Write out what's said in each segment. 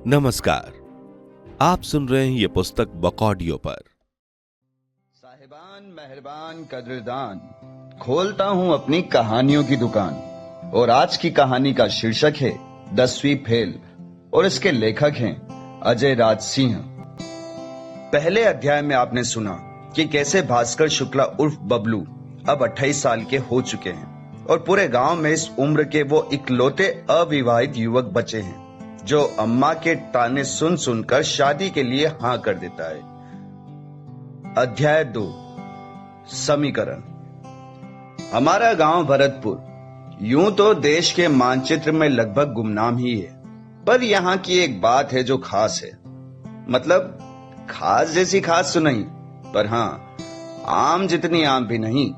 नमस्कार, आप सुन रहे हैं ये पुस्तक बकॉडियो पर। साहिबान मेहरबान कदरदान, खोलता हूं अपनी कहानियों की दुकान। और आज की कहानी का शीर्षक है 10वीं फेल और इसके लेखक हैं अजय राज सिंह। पहले अध्याय में आपने सुना कि कैसे भास्कर शुक्ला उर्फ बबलू अब 28 साल के हो चुके हैं और पूरे गांव में इस उम्र के वो इकलौते अविवाहित युवक बचे हैं जो अम्मा के ताने सुन सुनकर शादी के लिए हां कर देता है। अध्याय 2, समीकरण। हमारा गांव भरतपुर यूं तो देश के मानचित्र में लगभग गुमनाम ही है, पर यहाँ की एक बात है जो खास है। मतलब खास जैसी खास तो नहीं, पर हाँ आम जितनी आम भी नहीं।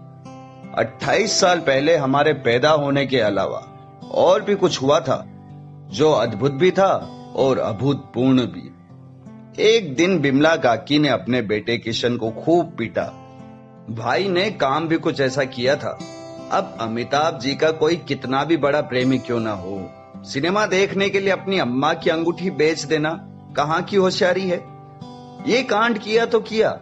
28 साल पहले हमारे पैदा होने के अलावा और भी कुछ हुआ था जो अद्भुत भी था और अभूतपूर्ण भी। एक दिन बिमला काकी ने अपने बेटे किशन को खूब पीटा। भाई ने काम भी कुछ ऐसा किया था। अब अमिताभ जी का कोई कितना भी बड़ा प्रेमी क्यों ना हो, सिनेमा देखने के लिए अपनी अम्मा की अंगूठी बेच देना कहाँ की होशियारी है। ये कांड किया तो किया।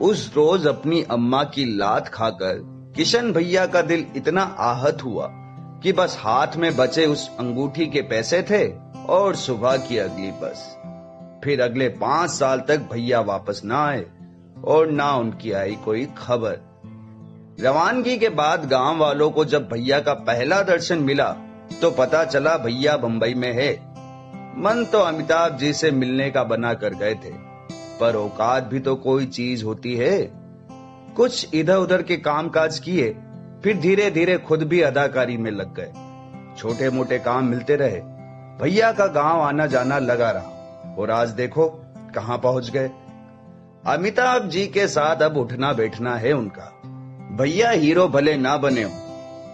उस रोज अपनी अम्मा की लात खाकर किशन भैया का दिल इतना आहत हुआ कि बस हाथ में बचे उस अंगूठी के पैसे थे और सुबह की अगली बस। फिर अगले 5 साल तक भैया वापस ना आए और ना उनकी आई कोई खबर। रवानगी के बाद गांव वालों को जब भैया का पहला दर्शन मिला तो पता चला भैया बंबई में है। मन तो अमिताभ जी से मिलने का बना कर गए थे, पर औकात भी तो कोई चीज होती है। कुछ इधर उधर के कामकाज किए, फिर धीरे धीरे खुद भी अदाकारी में लग गए। छोटे मोटे काम मिलते रहे, भैया का गांव आना जाना लगा रहा और आज देखो कहां पहुंच गए। अमिताभ जी के साथ अब उठना बैठना है उनका। भैया हीरो भले ना बने हो,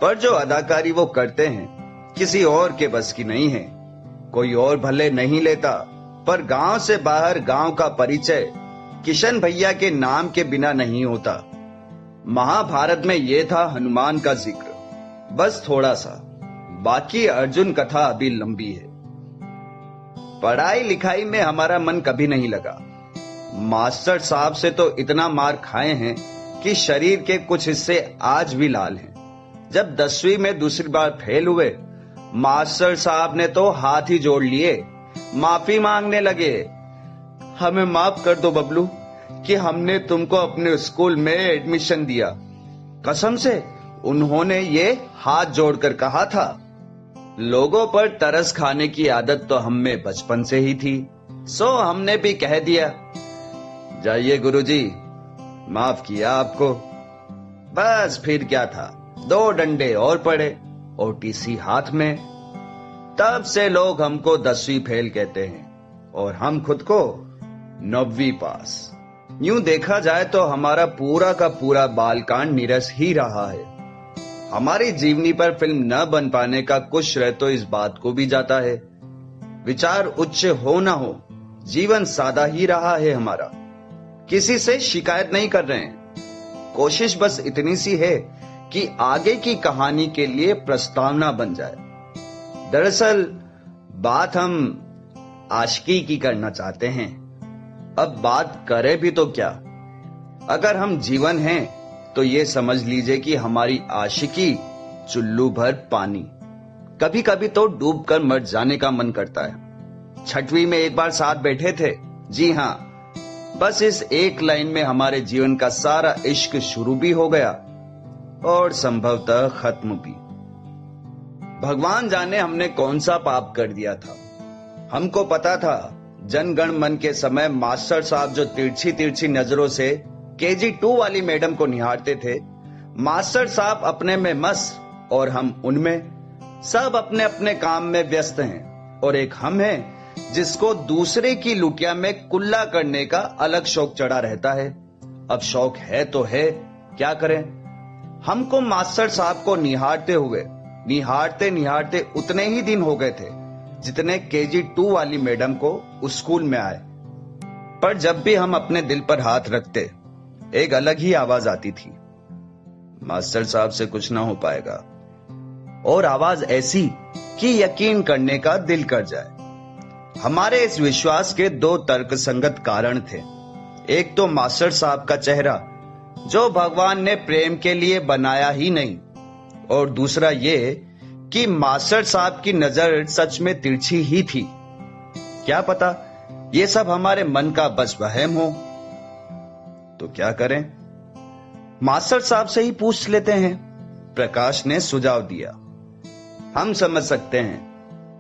पर जो अदाकारी वो करते हैं किसी और के बस की नहीं है। कोई और भले नहीं लेता, पर गांव से बाहर गांव का परिचय किशन भैया के नाम के बिना नहीं होता। महाभारत में ये था हनुमान का जिक्र, बस थोड़ा सा। बाकी अर्जुन कथा अभी लंबी है। पढ़ाई लिखाई में हमारा मन कभी नहीं लगा। मास्टर साहब से तो इतना मार खाए हैं कि शरीर के कुछ हिस्से आज भी लाल हैं। जब 10वीं में दूसरी बार फेल हुए, मास्टर साहब ने तो हाथ ही जोड़ लिए, माफी मांगने लगे। हमें माफ कर दो बबलू कि हमने तुमको अपने स्कूल में एडमिशन दिया। कसम से उन्होंने ये हाथ जोड़कर कहा था। लोगों पर तरस खाने की आदत तो हम में बचपन से ही थी, सो हमने भी कह दिया, जाइए गुरुजी, माफ किया आपको। बस फिर क्या था, 2 डंडे और पड़े और टीसी हाथ में। तब से लोग हमको 10वीं फेल कहते हैं और हम खुद को 9वीं पास। यूं देखा जाए तो हमारा पूरा का पूरा बालकांड निरस ही रहा है। हमारी जीवनी पर फिल्म न बन पाने का कुछ श्रेय तो इस बात को भी जाता है। विचार उच्च हो ना हो, जीवन सादा ही रहा है हमारा। किसी से शिकायत नहीं कर रहे हैं। कोशिश बस इतनी सी है कि आगे की कहानी के लिए प्रस्तावना बन जाए। दरअसल बात हम आशिकी की करना चाहते हैं। अब बात करें भी तो क्या। अगर हम जीवन हैं तो ये समझ लीजिए कि हमारी आशिकी चुल्लू भर पानी। कभी कभी तो डूब कर मर जाने का मन करता है। 6वीं में एक बार साथ बैठे थे। जी हाँ, बस इस एक लाइन में हमारे जीवन का सारा इश्क शुरू भी हो गया और संभवतः खत्म भी। भगवान जाने हमने कौन सा पाप कर दिया था। हमको पता था जनगण मन के समय मास्टर साहब जो तिरछी तिरछी नजरों से KG 2 वाली मैडम को निहारते थे, मास्टर साहब अपने में मस्त और हम उनमें। सब अपने अपने काम में व्यस्त हैं और एक हम हैं जिसको दूसरे की लुटिया में कुल्ला करने का अलग शौक चढ़ा रहता है। अब शौक है तो है, क्या करें। हमको मास्टर साहब को निहारते निहारते उतने ही दिन हो गए थे जितने KG 2 वाली मैडम को स्कूल में आए। पर जब भी हम अपने दिल पर हाथ रखते, एक अलग ही आवाज आती थी, मास्टर साहब से कुछ ना हो पाएगा। और आवाज ऐसी कि यकीन करने का दिल कर जाए। हमारे इस विश्वास के दो तर्कसंगत कारण थे। एक तो मास्टर साहब का चेहरा, जो भगवान ने प्रेम के लिए बनाया ही नहीं, और दूसरा ये कि मास्टर साहब की नजर सच में तिरछी ही थी। क्या पता ये सब हमारे मन का बस वहम हो। तो क्या करें, मास्टर साहब से ही पूछ लेते हैं, प्रकाश ने सुझाव दिया। हम समझ सकते हैं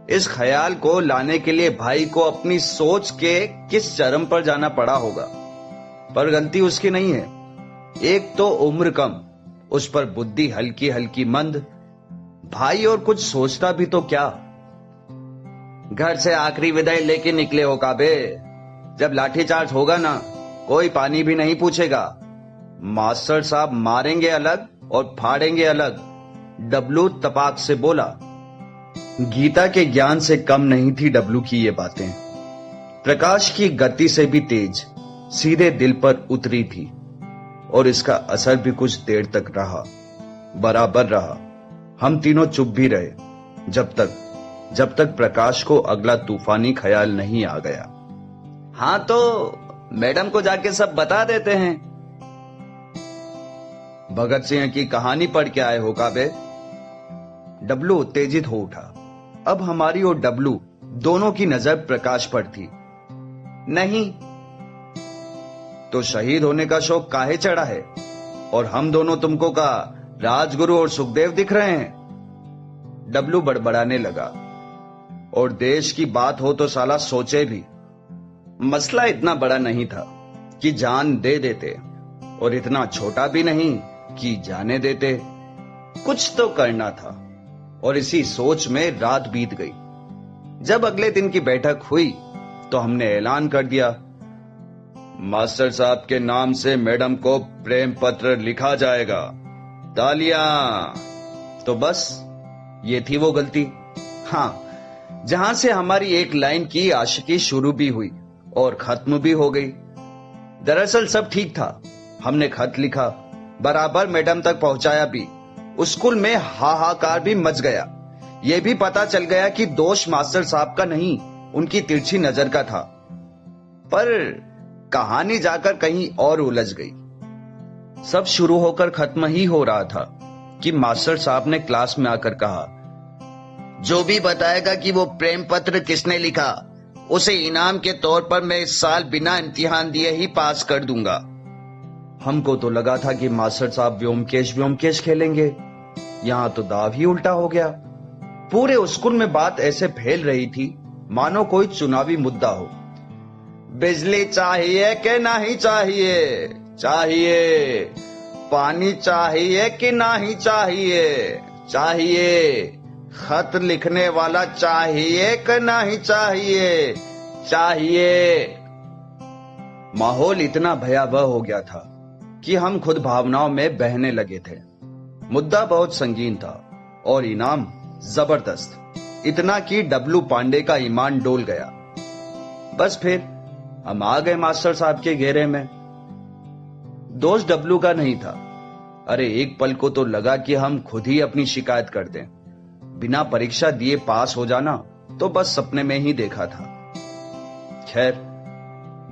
इस ख्याल को लाने के लिए भाई को अपनी सोच के किस चरम पर जाना पड़ा होगा, पर गलती उसकी नहीं है। एक तो उम्र कम, उस पर बुद्धि हल्की हल्की मंद। भाई और कुछ सोचता भी तो क्या। घर से आखिरी विदाई लेके निकले हो काबे, जब लाठीचार्ज होगा ना, कोई पानी भी नहीं पूछेगा। मास्टर साहब मारेंगे अलग और फाड़ेंगे अलग, डब्लू तपाक से बोला। गीता के ज्ञान से कम नहीं थी डब्लू की ये बातें। प्रकाश की गति से भी तेज, सीधे दिल पर उतरी थी, और इसका असर भी कुछ देर तक रहा, बराबर रहा। हम तीनों चुप भी रहे, जब तक प्रकाश को अगला तूफानी ख्याल नहीं आ गया। हाँ तो मैडम को जाके सब बता देते हैं। भगत सिंह की कहानी पढ़ के आए हो काबे? डब्लू उत्तेजित हो उठा। अब हमारी और डब्लू दोनों की नजर प्रकाश पर थी। नहीं तो शहीद होने का शौक काहे चढ़ा है? और हम दोनों तुमको का राजगुरु और सुखदेव दिख रहे हैं? डब्लू बड़बड़ाने लगा। और देश की बात हो तो साला सोचे भी। मसला इतना बड़ा नहीं था कि जान दे देते, और इतना छोटा भी नहीं कि जाने देते। कुछ तो करना था, और इसी सोच में रात बीत गई। जब अगले दिन की बैठक हुई तो हमने ऐलान कर दिया, मास्टर साहब के नाम से मैडम को प्रेम पत्र लिखा जाएगा। तालियां। तो बस ये थी वो गलती। हाँ, जहां से हमारी एक लाइन की आशिकी शुरू भी हुई और खत्म भी हो गई। दरअसल सब ठीक था। हमने खत लिखा, बराबर मैडम तक पहुंचाया भी। स्कूल में हाहाकार भी मच गया। यह भी पता चल गया कि दोष मास्टर साहब का नहीं, उनकी तिरछी नजर का था। पर कहानी जाकर कहीं और उलझ गई। सब शुरू होकर खत्म ही हो रहा था कि मास्टर साहब ने क्लास में आकर कहा, जो भी बताएगा कि वो प्रेम पत्र किसने लिखा, उसे इनाम के तौर पर मैं इस साल बिना इम्तिहान दिए ही पास कर दूंगा। हमको तो लगा था कि मास्टर साहब व्योमकेश खेलेंगे। यहां तो दाव ही उल्टा हो गया। पूरे स्कूल में बात ऐसे फैल रही थी मानो कोई चुनावी मुद्दा हो। बिजली चाहिए कि नहीं चाहिए? चाहिए। पानी चाहिए कि नहीं चाहिए? चाहिए। खत लिखने वाला चाहिए कि नहीं चाहिए? चाहिए। माहौल इतना भयावह हो गया था कि हम खुद भावनाओं में बहने लगे थे। मुद्दा बहुत संगीन था और इनाम जबरदस्त, इतना कि डब्लू पांडे का ईमान डोल गया। बस फिर हम आ गए मास्टर साहब के घेरे में। दोष डब्लू का नहीं था। अरे एक पल को तो लगा कि हम खुद ही अपनी शिकायत कर दें। बिना परीक्षा दिए पास हो जाना तो बस सपने में ही देखा था। खैर,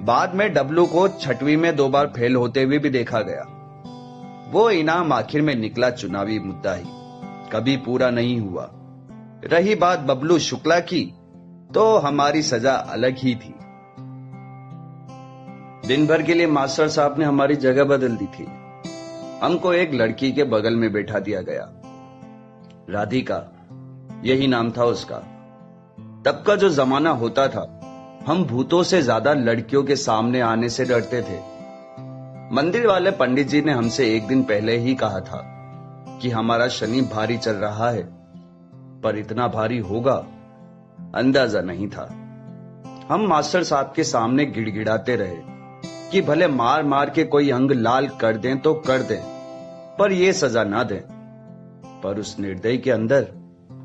बाद में डब्लू को 6वीं में 2 बार फेल होते हुए भी देखा गया। वो इनाम आखिर में निकला चुनावी मुद्दा ही, कभी पूरा नहीं हुआ। रही बात बबलू शुक्ला की, तो हमारी सजा अलग ही थी। दिन भर के लिए मास्टर साहब ने हमारी जगह बदल दी थी। हमको एक लड़की के बगल में बैठा दिया गया। राधिका, यही नाम था उसका। तब का जो जमाना होता था, हम भूतों से ज्यादा लड़कियों के सामने आने से डरते थे। मंदिर वाले पंडित जी ने हमसे एक दिन पहले ही कहा था कि हमारा शनि भारी चल रहा है, पर इतना भारी होगा अंदाजा नहीं था। हम मास्टर साहब के सामने गिड़गिड़ाते रहे कि भले मार मार के कोई अंग लाल कर दें तो कर दें, पर यह सजा ना दें। पर उस निर्दयी के अंदर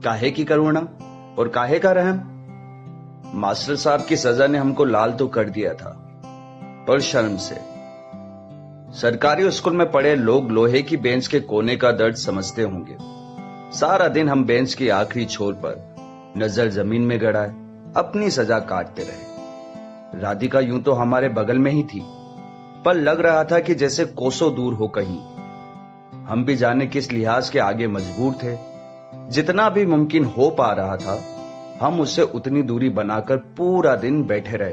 काहे की करुणा और काहे का रहम। मास्टर साहब की सजा ने हमको लाल तो कर दिया था, पर शर्म से। सरकारी स्कूल में पढ़े लोग लोहे की बेंच के कोने का दर्द समझते होंगे। सारा दिन हम बेंच की आखिरी छोर पर नजर जमीन में गड़ाए अपनी सजा काटते रहे। राधिका यूं तो हमारे बगल में ही थी, पर लग रहा था कि जैसे कोसों दूर हो कहीं। हम भी जाने किस लिहाज के आगे मजबूर थे। जितना भी मुमकिन हो पा रहा था, हम उससे उतनी दूरी बनाकर पूरा दिन बैठे रहे।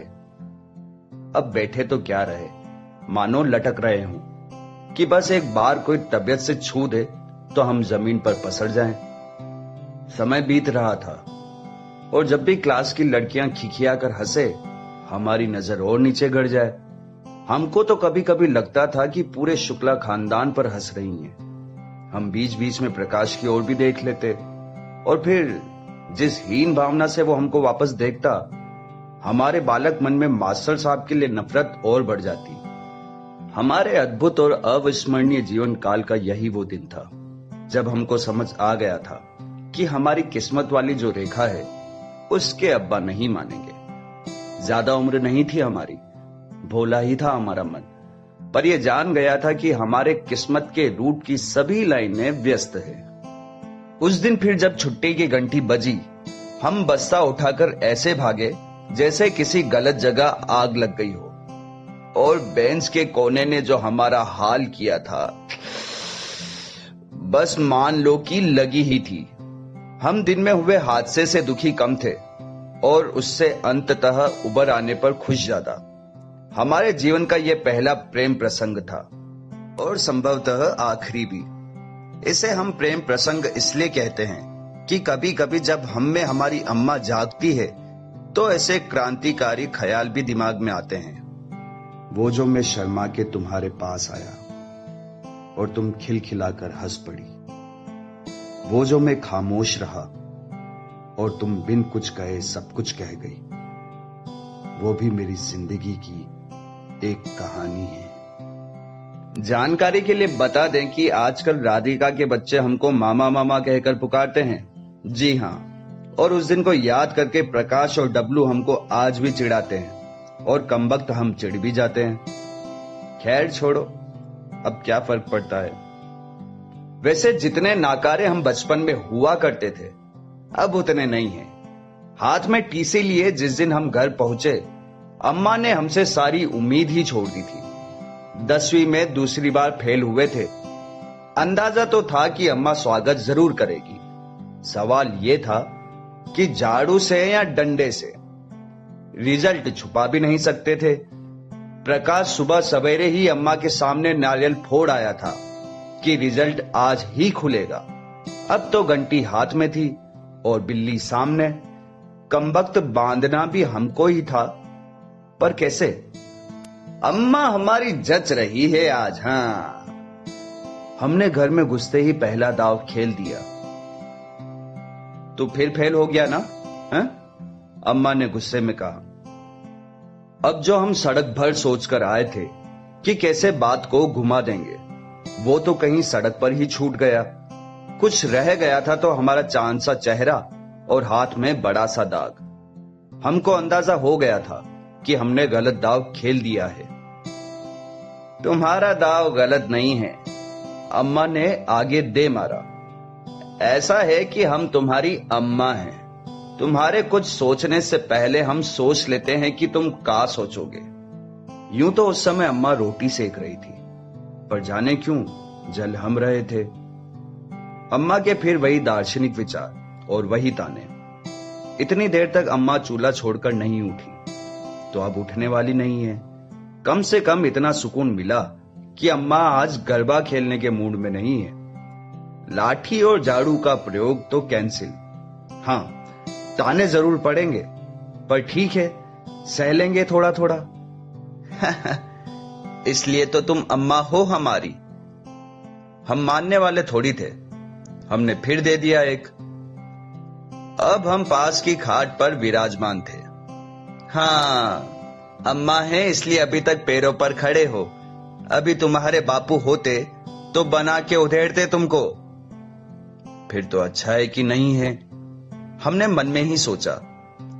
अब बैठे तो क्या रहे, मानो लटक रहे हों कि बस एक बार कोई तबीयत से छू दे तो हम जमीन पर पसर जाएं। समय बीत रहा था और जब भी क्लास की लड़कियां खिखिया कर हंसे, हमारी नजर और नीचे गड़ जाए। हमको तो कभी कभी लगता था कि पूरे शुक्ला खानदान पर हंस रही हैं। हम बीच बीच में प्रकाश की ओर भी देख लेते और फिर जिस हीन भावना से वो हमको वापस देखता, हमारे बालक मन में मास्टर साहब के लिए नफरत और बढ़ जाती। हमारे अद्भुत और अविस्मरणीय जीवन काल का यही वो दिन था जब हमको समझ आ गया था कि हमारी किस्मत वाली जो रेखा है उसके अब्बा नहीं मानेंगे। ज्यादा उम्र नहीं थी हमारी, भोला ही था हमारा मन, पर यह जान गया था कि हमारे किस्मत के रूट की सभी लाइनें व्यस्त है। उस दिन फिर जब छुट्टी की घंटी बजी, हम बस्ता उठाकर ऐसे भागे जैसे किसी गलत जगह आग लग गई हो, और बेंच के कोने ने जो हमारा हाल किया था, बस मान लो कि लगी ही थी। हम दिन में हुए हादसे से दुखी कम थे और उससे अंततः उबर आने पर खुश ज्यादा। हमारे जीवन का यह पहला प्रेम प्रसंग था और संभवतः आखिरी भी। इसे हम प्रेम प्रसंग इसलिए कहते हैं कि कभी कभी जब हम में हमारी अम्मा जागती है तो ऐसे क्रांतिकारी ख्याल भी दिमाग में आते हैं। वो जो मैं शर्मा के तुम्हारे पास आया और तुम खिलखिलाकर हंस पड़ी, वो जो मैं खामोश रहा और तुम बिन कुछ कहे सब कुछ कह गई, वो भी मेरी जिंदगी की एक कहानी है। जानकारी के लिए बता दें कि आजकल राधिका के बच्चे हमको मामा मामा कहकर पुकारते हैं। जी हाँ, और उस दिन को याद करके प्रकाश और डब्लू हमको आज भी चिढ़ाते हैं और कमबख्त हम चिढ़ भी जाते हैं। खैर छोड़ो, अब क्या फर्क पड़ता है। वैसे जितने नाकारे हम बचपन में हुआ करते थे, अब उतने नहीं हैं। हाथ में टीसी लिए जिस दिन हम घर पहुंचे, अम्मा ने हमसे सारी उम्मीद ही छोड़ दी थी। 10वीं में दूसरी बार फेल हुए थे। अंदाजा तो था कि अम्मा स्वागत जरूर करेगी। सवाल यह था कि झाड़ू से या डंडे से। रिजल्ट छुपा भी नहीं सकते थे। प्रकाश सुबह सवेरे ही अम्मा के सामने नारियल फोड़ आया था कि रिजल्ट आज ही खुलेगा। अब तो घंटी हाथ में थी और बिल्ली सामने। कमबख्त बांधना भी हमको ही था, पर कैसे? अम्मा हमारी जच रही है आज। हाँ, हमने घर में घुसते ही पहला दाव खेल दिया। तो फिर फेल हो गया ना? है? अम्मा ने गुस्से में कहा। अब जो हम सड़क भर सोचकर आए थे कि कैसे बात को घुमा देंगे, वो तो कहीं सड़क पर ही छूट गया। कुछ रह गया था तो हमारा चांद सा चेहरा और हाथ में बड़ा सा दाग। हमको अंदाजा हो गया था कि हमने गलत दाव खेल दिया है। तुम्हारा दाव गलत नहीं है, अम्मा ने आगे दे मारा। ऐसा है कि हम तुम्हारी अम्मा हैं। तुम्हारे कुछ सोचने से पहले हम सोच लेते हैं कि तुम क्या सोचोगे। यूं तो उस समय अम्मा रोटी सेक रही थी, पर जाने क्यों जल हम रहे थे। अम्मा के फिर वही दार्शनिक विचार और वही ताने। इतनी देर तक अम्मा चूल्हा छोड़कर नहीं उठी, तो अब उठने वाली नहीं है। कम से कम इतना सुकून मिला कि अम्मा आज गरबा खेलने के मूड में नहीं है। लाठी और झाड़ू का प्रयोग तो कैंसिल। हाँ, ताने जरूर पड़ेंगे, पर ठीक है, सह लेंगे थोड़ा थोड़ा। इसलिए तो तुम अम्मा हो हमारी। हम मानने वाले थोड़ी थे। हमने फिर दे दिया एक। अब हम पास की खाट पर विराजमान थे। हाँ, अम्मा है इसलिए अभी तक पैरों पर खड़े हो। अभी तुम्हारे बापू होते तो बना के उधेड़ते तुमको। फिर तो अच्छा है कि नहीं है, हमने मन में ही सोचा।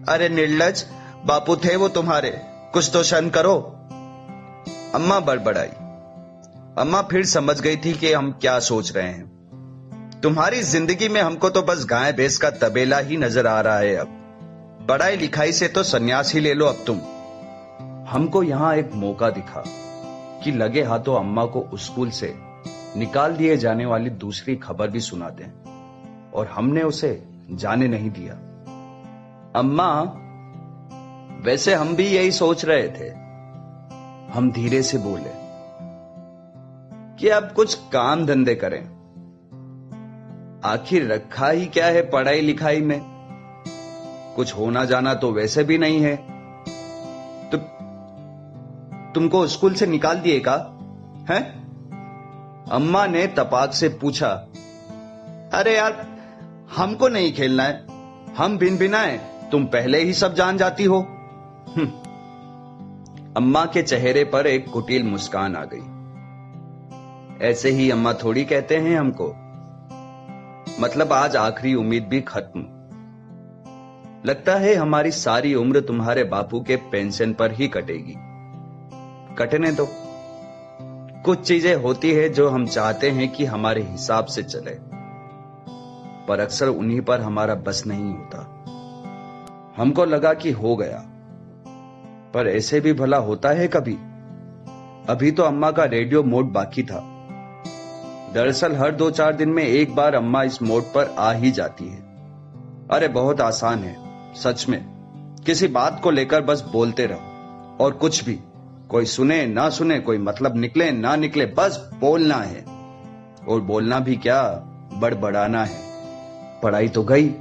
अरे निर्लज, बापू थे वो तुम्हारे, कुछ तो शर्म करो। अम्मा बड़बड़ाई। अम्मा फिर समझ गई थी कि हम क्या सोच रहे हैं। तुम्हारी जिंदगी में हमको तो बस गाय भैंस का तबेला ही नजर आ रहा है अब। पढ़ाई लिखाई से तो सन्यास ही ले लो अब तुम। हमको यहां एक मौका दिखा कि लगे हाथों अम्मा को स्कूल से निकाल दिए जाने वाली दूसरी खबर भी सुना दें, और हमने उसे जाने नहीं दिया। अम्मा, वैसे हम भी यही सोच रहे थे। हम धीरे से बोले कि अब कुछ काम धंधे करें। आखिर रखा ही क्या है पढ़ाई लिखाई में, कुछ होना जाना तो वैसे भी नहीं है। तो तुमको स्कूल से निकाल दिए का है? अम्मा ने तपाक से पूछा। अरे यार, हमको नहीं खेलना है, हम भिन भिनाए, तुम पहले ही सब जान जाती हो। अम्मा के चेहरे पर एक कुटिल मुस्कान आ गई। ऐसे ही अम्मा थोड़ी कहते हैं हमको। मतलब आज आखिरी उम्मीद भी खत्म। लगता है हमारी सारी उम्र तुम्हारे बापू के पेंशन पर ही कटेगी। कटने दो। कुछ चीजें होती है जो हम चाहते हैं कि हमारे हिसाब से चले, पर अक्सर उन्हीं पर हमारा बस नहीं होता। हमको लगा कि हो गया, पर ऐसे भी भला होता है कभी? अभी तो अम्मा का रेडियो मोड बाकी था। दरअसल हर 2-4 दिन में एक बार अम्मा इस मोड पर आ ही जाती है। अरे बहुत आसान है सच में। किसी बात को लेकर बस बोलते रहो, और कुछ भी, कोई सुने ना सुने, कोई मतलब निकले ना निकले, बस बोलना है। और बोलना भी क्या, बड़बड़ाना है। पढ़ाई तो गई,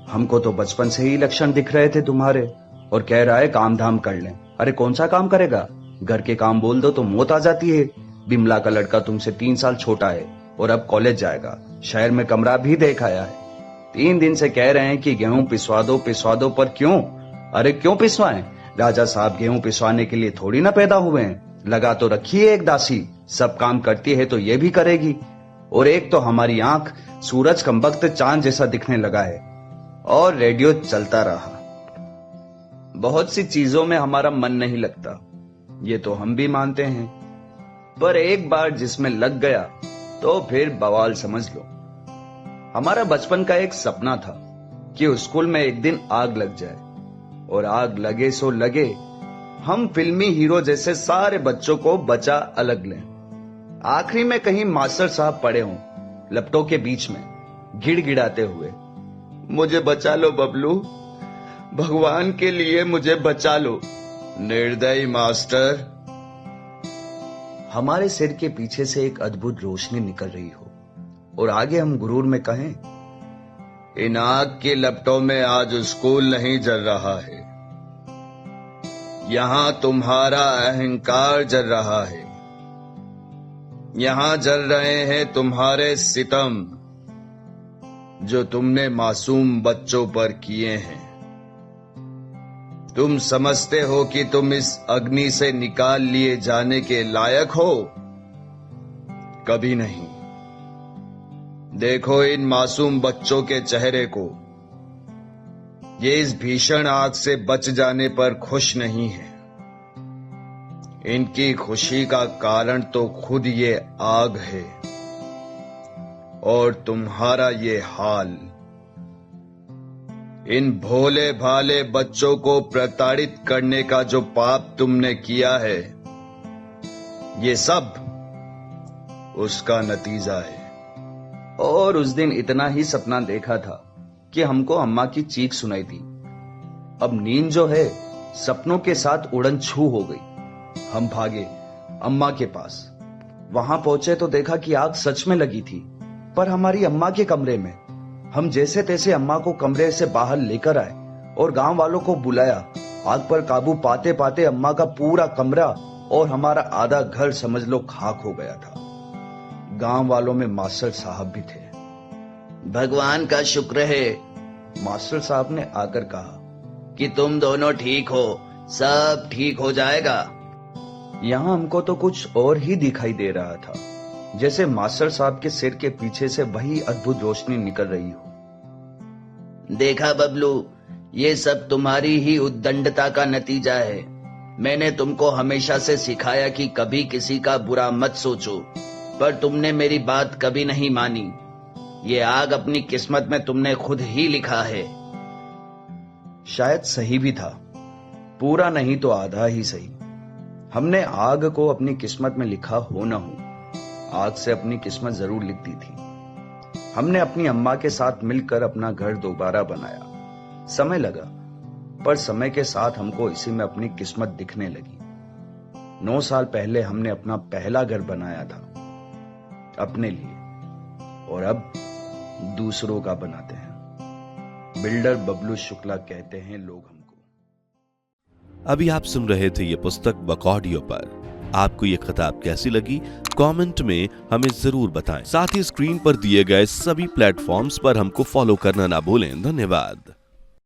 हमको तो बचपन से ही लक्षण दिख रहे थे तुम्हारे, और कह रहा है काम धाम कर लें। अरे कौन सा काम करेगा? घर के काम बोल दो तो मौत आ जाती है। बिमला का लड़का तुमसे 3 साल छोटा है और अब कॉलेज जाएगा। शहर में कमरा भी देख आया है। 3 दिन से कह रहे हैं कि गेहूं पिसवा दो, पर क्यों? अरे क्यों पिसवाएं? राजा साहब गेहूं पिसवाने के लिए थोड़ी ना पैदा हुए हैं। लगा तो रखी है एक दासी, सब काम करती है तो ये भी करेगी। और एक तो हमारी आंख सूरज कम वक्त चांद जैसा दिखने लगा है। और रेडियो चलता रहा। बहुत सी चीजों में हमारा मन नहीं लगता, ये तो हम भी मानते हैं, पर एक बार जिसमें लग गया तो फिर बवाल समझ लो। हमारा बचपन का एक सपना था कि स्कूल में एक दिन आग लग जाए, और आग लगे सो लगे, हम फिल्मी हीरो जैसे सारे बच्चों को बचा अलग लें। आखिरी में कहीं मास्टर साहब पड़े हों लपटों के बीच में, गिड़गिड़ाते हुए, मुझे बचा लो बबलू, भगवान के लिए मुझे बचा लो। निर्दयी मास्टर। हमारे सिर के पीछे से एक अद्भुत रोशनी निकल रही हो, और आगे हम गुरूर में कहें, इन आग के लपटों में आज स्कूल नहीं जल रहा है, यहां तुम्हारा अहंकार जल रहा है। यहां जल रहे हैं तुम्हारे सितम, जो तुमने मासूम बच्चों पर किए हैं। तुम समझते हो कि तुम इस अग्नि से निकाल लिए जाने के लायक हो? कभी नहीं। देखो इन मासूम बच्चों के चेहरे को। ये इस भीषण आग से बच जाने पर खुश नहीं है। इनकी खुशी का कारण तो खुद ये आग है, और तुम्हारा ये हाल। इन भोले भाले बच्चों को प्रताड़ित करने का जो पाप तुमने किया है, ये सब उसका नतीजा है। और उस दिन इतना ही सपना देखा था कि हमको अम्मा की चीख सुनाई दी। अब नींद जो है सपनों के साथ उड़न छू हो गई। हम भागे अम्मा के पास। वहां पहुंचे तो देखा कि आग सच में लगी थी, पर हमारी अम्मा के कमरे में। हम जैसे तैसे अम्मा को कमरे से बाहर लेकर आए और गांव वालों को बुलाया। आग पर काबू पाते पाते अम्मा का पूरा कमरा और हमारा आधा घर समझ लो खाक हो गया था। गांव वालों में मास्टर साहब भी थे। भगवान का शुक्र है, मास्टर साहब ने आकर कहा, कि तुम दोनों ठीक हो, सब ठीक हो जाएगा। यहां हमको तो कुछ और ही दिखाई दे रहा था, जैसे मास्टर साहब के सिर के पीछे से वही अद्भुत रोशनी निकल रही हो। देखा बबलू, ये सब तुम्हारी ही उद्दंडता का नतीजा है। मैंने तुमको हमेशा से सिखाया कि कभी किसी का बुरा मत सोचो, पर तुमने मेरी बात कभी नहीं मानी। ये आग अपनी किस्मत में तुमने खुद ही लिखा है। शायद सही भी था, पूरा नहीं तो आधा ही सही। हमने आग को अपनी किस्मत में लिखा हो ना हो, आग से अपनी किस्मत जरूर लिख दी थी। हमने अपनी अम्मा के साथ मिलकर अपना घर दोबारा बनाया। समय लगा, पर समय के साथ हमको इसी में अपनी किस्मत दिखने लगी। 9 साल पहले हमने अपना पहला घर बनाया था अपने लिए, और अब दूसरों का बनाते हैं। बिल्डर बबलू शुक्ला कहते हैं लोग हमको। अभी आप सुन रहे थे ये पुस्तक बकॉडियो पर। आपको ये किताब कैसी लगी कमेंट में हमें जरूर बताएं। साथ ही स्क्रीन पर दिए गए सभी प्लेटफॉर्म्स पर हमको फॉलो करना ना भूलें। धन्यवाद।